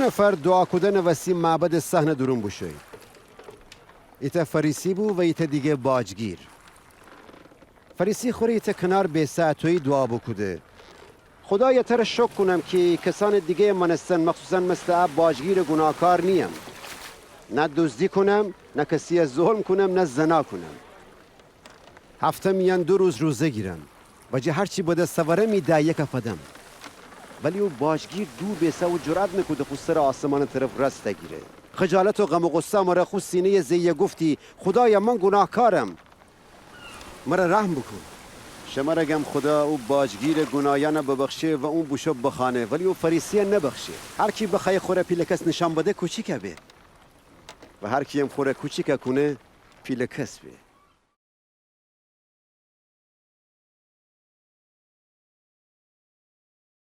نفر دعا کردن وسیم معبد صحنه درون بوشوی. ایتا فریسی بو و ایتا دیگه باجگیر. فریسی خوری ایتا کنار به ساعتوی دعا بکده. خدا یه تر شک کنم که کسان دیگه منستن مخصوصا مثل اب باجگیر گناهکار نیم. نه دزدی کنم، نه کسی ظلم کنم، نه زنا کنم. هفته میان 2 روز روزه گیرم و جه هرچی بده سواره میده یک افدم. ولی او باجگیر دو بیسه و جرأت میکده خود سر آسمان طرف رست گیره. خجالت و غم و غصه مرا خود سینه زیه گفتی خدایا من گناهکارم، مرا رحم بکن. شماره گم خدا او باجگیر گناهیان ببخشه و اون بوشو بخانه، ولی او فریسی نبخشه. هر کی بخوای خوره پیلکس نشان بده کوچیکه به و هر کی هم خوره کوچیکه کنه پیلکس به.